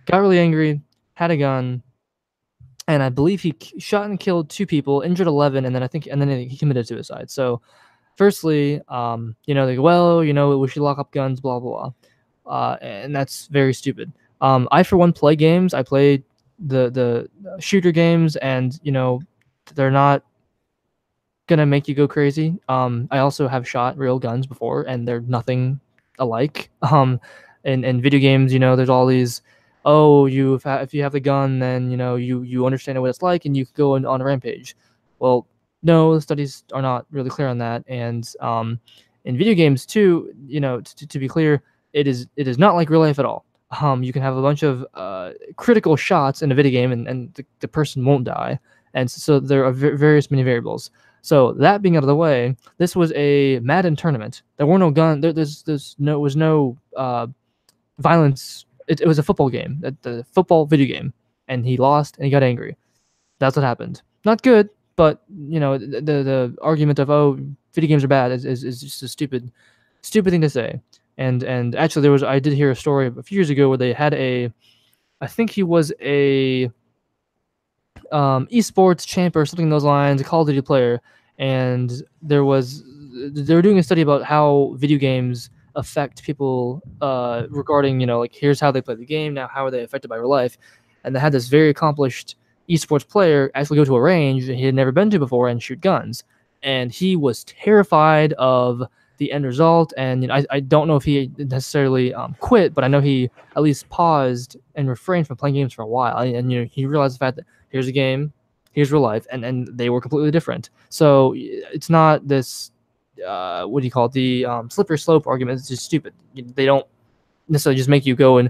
got really angry, had a gun, and I believe he shot and killed 2 people, injured 11, and then he committed suicide. So, firstly, they go, well, we should lock up guns, blah blah blah, and that's very stupid. I for one play games. I play the shooter games, and they're not gonna make you go crazy. I also have shot real guns before, and they're nothing alike. In video games, there's all these, oh, if you have the gun, then you understand what it's like, and you can go on a rampage. Well, no, the studies are not really clear on that, and in video games too, to be clear, it is not like real life at all. You can have a bunch of critical shots in a video game, and the person won't die, and so there are various many variables. So that being out of the way, this was a Madden tournament. There were no gun. There's no was no violence. It was a football game, the football video game, and he lost and he got angry. That's what happened. Not good, but the argument of video games are bad is just a stupid thing to say. And actually I did hear a story a few years ago where they had I think he was a esports champ or something in those lines, a Call of Duty player, and they were doing a study about how video games affect people regarding like here's how they play the game, now how are they affected by real life, and they had this very accomplished esports player actually go to a range he had never been to before and shoot guns, and he was terrified of the end result. And I don't know if he necessarily quit, but I know he at least paused and refrained from playing games for a while, and he realized the fact that here's a game, here's real life, and they were completely different. So it's not this what do you call it, the slippery slope argument. It's just stupid. They don't necessarily just make you go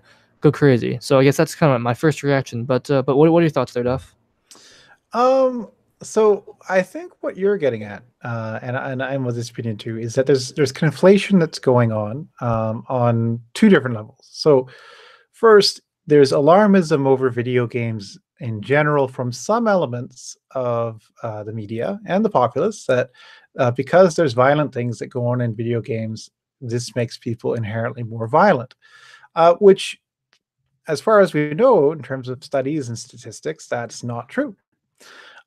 crazy. So I guess that's kind of my first reaction. But what are your thoughts there, Duff? So I think what you're getting at, and I'm with this opinion too, is that there's conflation that's going on two different levels. So first, there's alarmism over video games in general from some elements of the media and the populace that because there's violent things that go on in video games, this makes people inherently more violent, which, as far as we know, in terms of studies and statistics, that's not true.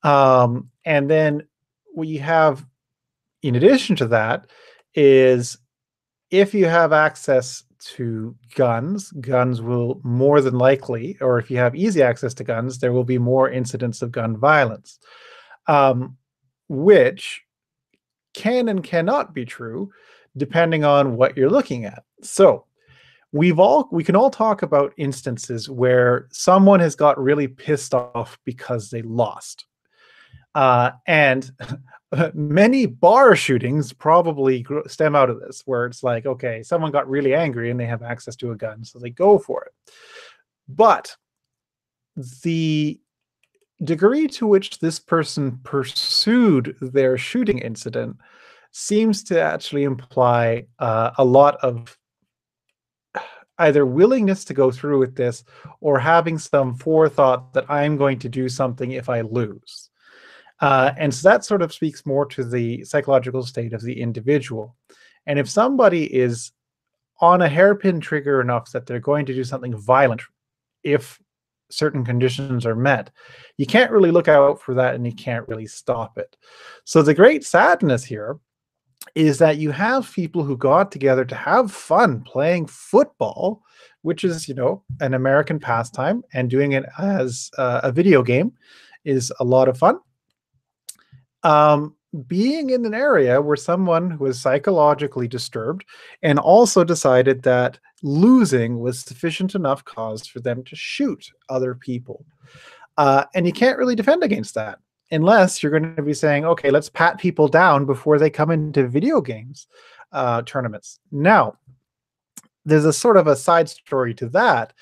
And then we have, in addition to that, is if you have access to guns will more than likely, or if you have easy access to guns, there will be more incidents of gun violence, which can and cannot be true depending on what you're looking at. So we can all talk about instances where someone has got really pissed off because they lost. And many bar shootings probably stem out of this, where it's like, okay, someone got really angry and they have access to a gun, so they go for it. But the degree to which this person pursued their shooting incident seems to actually imply a lot of either willingness to go through with this or having some forethought that I'm going to do something if I lose. And so that sort of speaks more to the psychological state of the individual. And if somebody is on a hairpin trigger enough that they're going to do something violent if certain conditions are met, you can't really look out for that and you can't really stop it. So the great sadness here is that you have people who got together to have fun playing football, which is, an American pastime, and doing it as a video game is a lot of fun. Being in an area where someone who was psychologically disturbed and also decided that losing was sufficient enough cause for them to shoot other people. And you can't really defend against that unless you're going to be saying, okay, let's pat people down before they come into video games tournaments. Now, there's a sort of a side story to that,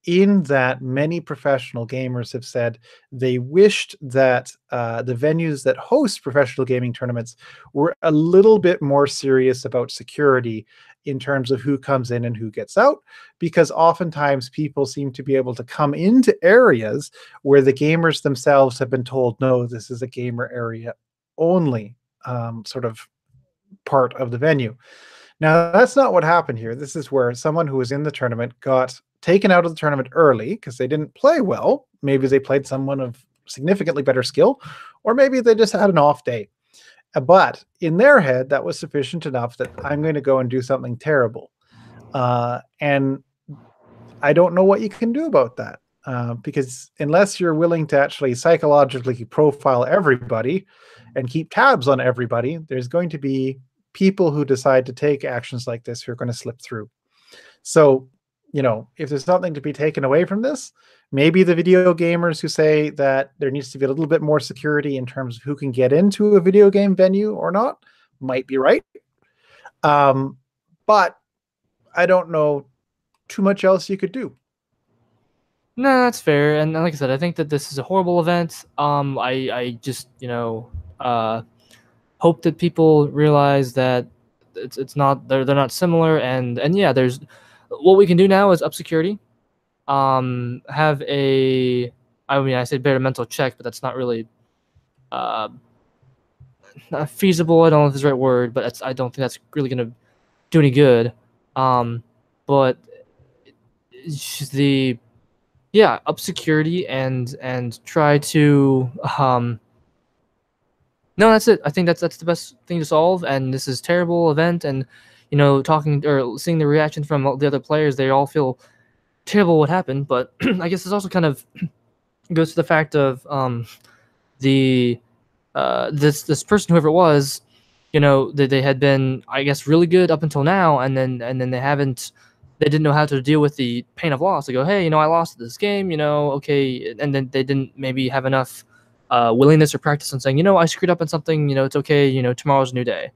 in that many professional gamers have said they wished that the venues that host professional gaming tournaments were a little bit more serious about security in terms of who comes in and who gets out, because oftentimes people seem to be able to come into areas where the gamers themselves have been told, no, this is a gamer area only sort of part of the venue. Now, that's not what happened here. This is where someone who was in the tournament got taken out of the tournament early because they didn't play well. Maybe they played someone of significantly better skill, or maybe they just had an off day. But in their head, that was sufficient enough that I'm going to go and do something terrible. And I don't know what you can do about that, because unless you're willing to actually psychologically profile everybody and keep tabs on everybody, there's going to be people who decide to take actions like this who are going to slip through. So, if there's something to be taken away from this, maybe the video gamers who say that there needs to be a little bit more security in terms of who can get into a video game venue or not might be right. But I don't know too much else you could do. No, that's fair. And like I said, I think that this is a horrible event. I just, hope that people realize that it's not they're not similar, and yeah, there's what we can do now is up security, have a, I mean, I say better mental check, but that's not really uh, not feasible. I don't know if it's the right word, but I don't think that's really gonna do any good. Um, but the yeah, up security and try to no, that's it. I think that's the best thing to solve. And this is terrible event, and talking or seeing the reaction from all the other players, they all feel terrible what happened. But I guess this also kind of goes to the fact of the this person, whoever it was, they had been, I guess, really good up until now, and then they didn't know how to deal with the pain of loss. They go, hey, I lost this game, okay, and then they didn't maybe have enough willingness or practice on saying, I screwed up on something, it's okay, tomorrow's a new day.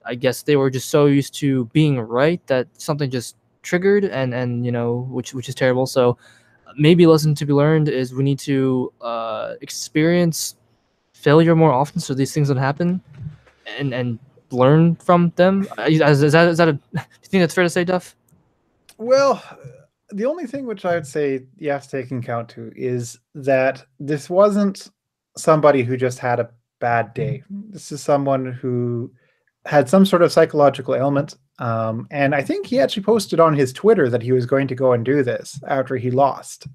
I guess they were just so used to being right that something just triggered, and which is terrible. So maybe a lesson to be learned is we need to experience failure more often so these things don't happen, and learn from them. Is that do you think that's fair to say, Duff? Well, the only thing which I would say you have to take into account too is that this wasn't somebody who just had a bad day. This is someone who had some sort of psychological ailment. And I think he actually posted on his Twitter that he was going to go and do this after he lost.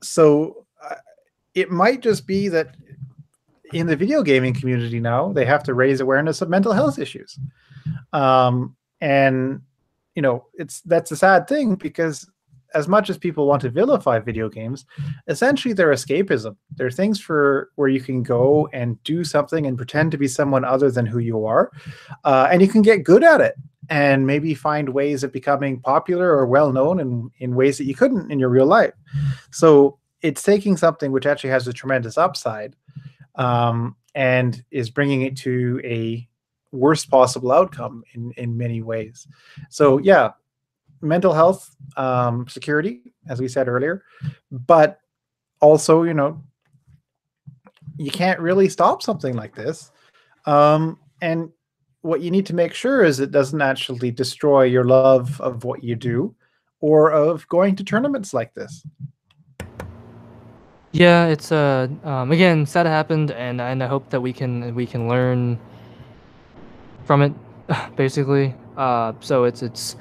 So it might just be that in the video gaming community now, they have to raise awareness of mental health issues. And that's a sad thing, because as much as people want to vilify video games, essentially they're escapism. They're things where you can go and do something and pretend to be someone other than who you are, and you can get good at it and maybe find ways of becoming popular or well known in ways that you couldn't in your real life. So it's taking something which actually has a tremendous upside, and is bringing it to a worst possible outcome in many ways. So yeah, mental health, security, as we said earlier, but also, you can't really stop something like this. And what you need to make sure is it doesn't actually destroy your love of what you do or of going to tournaments like this. Yeah, it's again, sad it happened, and I hope that we can learn from it, basically. So it's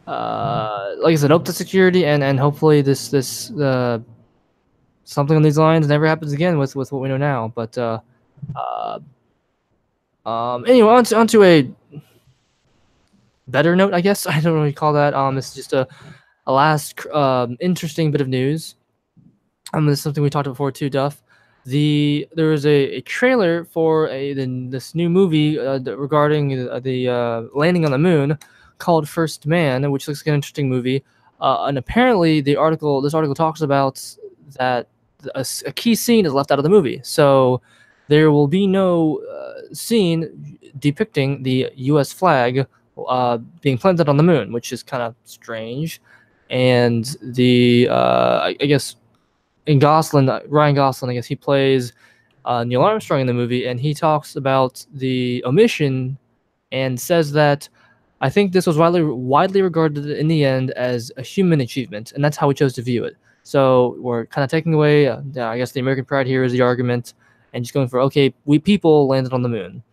like I said, hope the security, and hopefully this something on these lines never happens again with what we know now. But uh, anyway, onto a better note, I guess. I don't really call that. This is just a last interesting bit of news. This is something we talked about before too, Duff. There was a trailer for this new movie regarding the landing on the moon, called First Man, which looks like an interesting movie. And apparently, this article talks about that a key scene is left out of the movie. So there will be no scene depicting the U.S. flag being planted on the moon, which is kind of strange. And I guess Ryan Gosling, I guess he plays Neil Armstrong in the movie, and he talks about the omission and says that I think this was widely regarded in the end as a human achievement, and that's how we chose to view it. So we're kind of taking away, I guess, the American pride here is the argument, and just going for, okay, we people landed on the moon.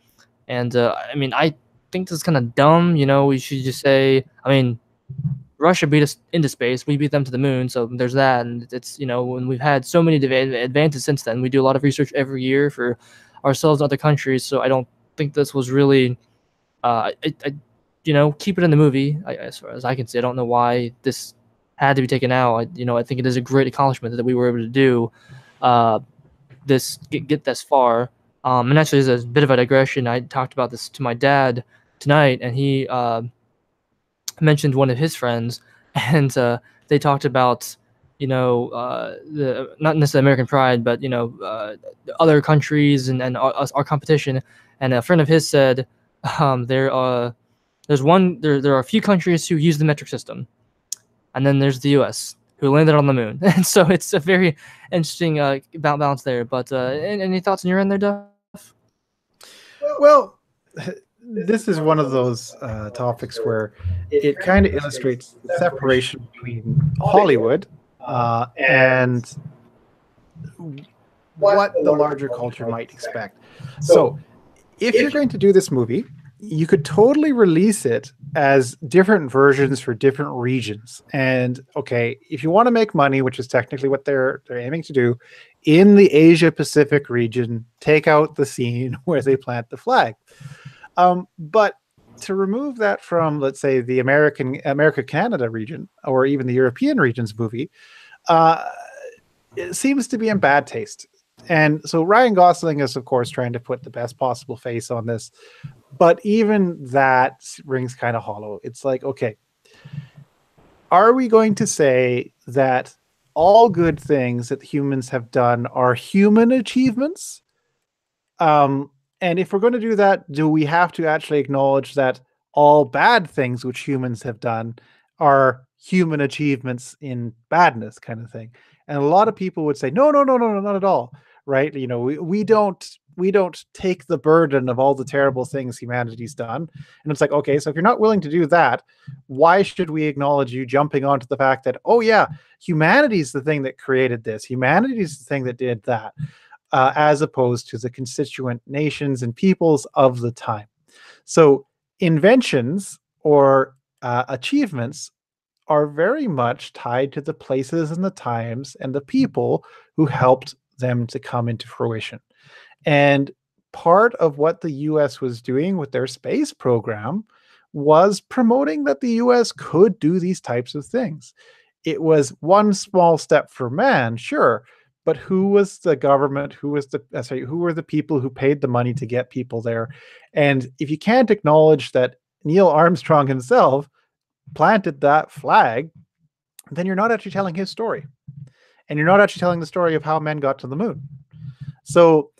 And I mean, I think this is kind of dumb. We should just say, I mean, Russia beat us into space. We beat them to the moon. So there's that. And it's, when we've had so many advances since then, we do a lot of research every year for ourselves and other countries. So I don't think this was really, keep it in the movie. As far as I can see, I don't know why this had to be taken out. I think it is a great accomplishment that we were able to do get this far. And actually, as a bit of a digression, I talked about this to my dad tonight, and he mentioned one of his friends, and they talked about the not necessarily American pride, but other countries and our competition. And a friend of his said there are a few countries who use the metric system, and then there's the U.S. who landed on the moon. And so it's a very interesting balance there. But any thoughts on your end there, Duff? Well, this is one of those topics where it kind of illustrates the separation between Hollywood and what the larger culture might expect. So, if you're going to do this movie, you could totally release it as different versions for different regions. And okay, if you want to make money, which is technically what they're aiming to do, in the Asia Pacific region, take out the scene where they plant the flag. But to remove that from, let's say, the America Canada region or even the European region's movie, it seems to be in bad taste. And so Ryan Gosling is, of course, trying to put the best possible face on this. But even that rings kind of hollow. It's like, okay, are we going to say that all good things that humans have done are human achievements? And if we're going to do that, do we have to actually acknowledge that all bad things which humans have done are human achievements in badness, kind of thing? And a lot of people would say, no, no, no, no, no, not at all. Right? You know, we don't take the burden of all the terrible things humanity's done. And it's like, okay, so if you're not willing to do that, why should we acknowledge you jumping onto the fact that, oh yeah, humanity's the thing that created this, humanity's the thing that did that, as opposed to the constituent nations and peoples of the time. So inventions or achievements are very much tied to the places and the times and the people who helped them to come into fruition. And part of what the US was doing with their space program was promoting that the US could do these types of things. It was one small step for man, sure, but who was the government? Who was who were the people who paid the money to get people there? And if you can't acknowledge that Neil Armstrong himself planted that flag, then you're not actually telling his story. And you're not actually telling the story of how men got to the moon. So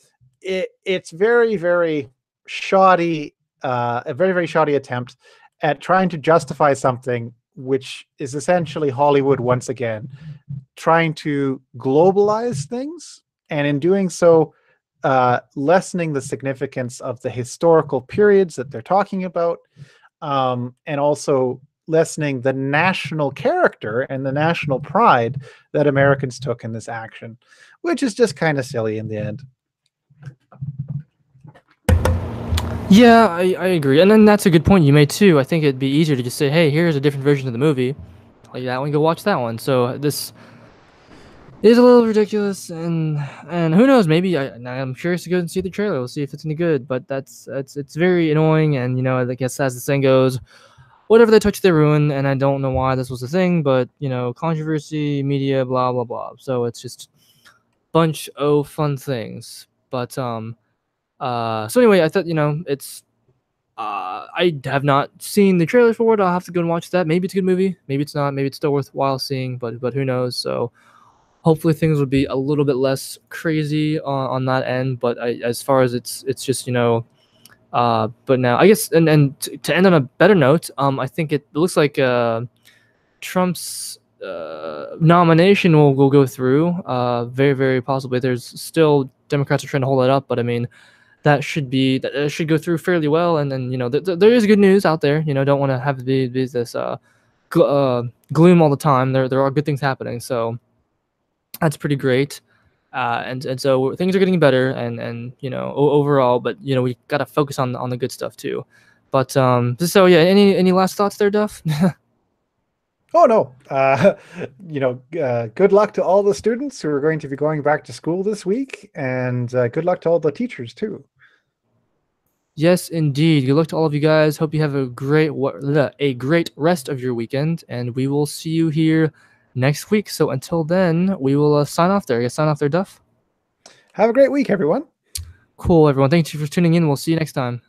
it's very, very shoddy, a very, very shoddy attempt at trying to justify something which is essentially Hollywood once again, trying to globalize things, and in doing so, lessening the significance of the historical periods that they're talking about, and also lessening the national character and the national pride that Americans took in this action, which is just kind of silly in the end. Yeah, I agree. And then that's a good point you made too. I think it'd be easier to just say, hey, here's a different version of the movie. Like that one, go watch that one. So this is a little ridiculous, and who knows, maybe I'm curious to go and see the trailer. We'll see if it's any good, but it's very annoying, and I guess as the saying goes, whatever they touch, they ruin, and I don't know why this was a thing, but, controversy, media, blah, blah, blah. So it's just a bunch of fun things. But, so anyway, I thought, it's, I have not seen the trailer for it. I'll have to go and watch that. Maybe it's a good movie. Maybe it's not. Maybe it's still worthwhile seeing, but who knows? So hopefully things will be a little bit less crazy on that end. But as far as it's just, but now I guess, and to end on a better note, I think it looks like Trump's nomination will go through. Very, very possibly. There's still Democrats are trying to hold it up, but I mean, that should go through fairly well. And then there is good news out there. Don't want to have be this gloom all the time. There are good things happening, so that's pretty great. And so things are getting better, and overall, but we got to focus on the good stuff too. But so yeah, any last thoughts there, Duff? Oh no, good luck to all the students who are going to be going back to school this week, and good luck to all the teachers too. Yes, indeed. Good luck to all of you guys. Hope you have a great rest of your weekend, and we will see you here next week. So until then, we will sign off there. Sign off there, Duff. Have a great week, everyone. Cool, everyone. Thank you for tuning in. We'll see you next time.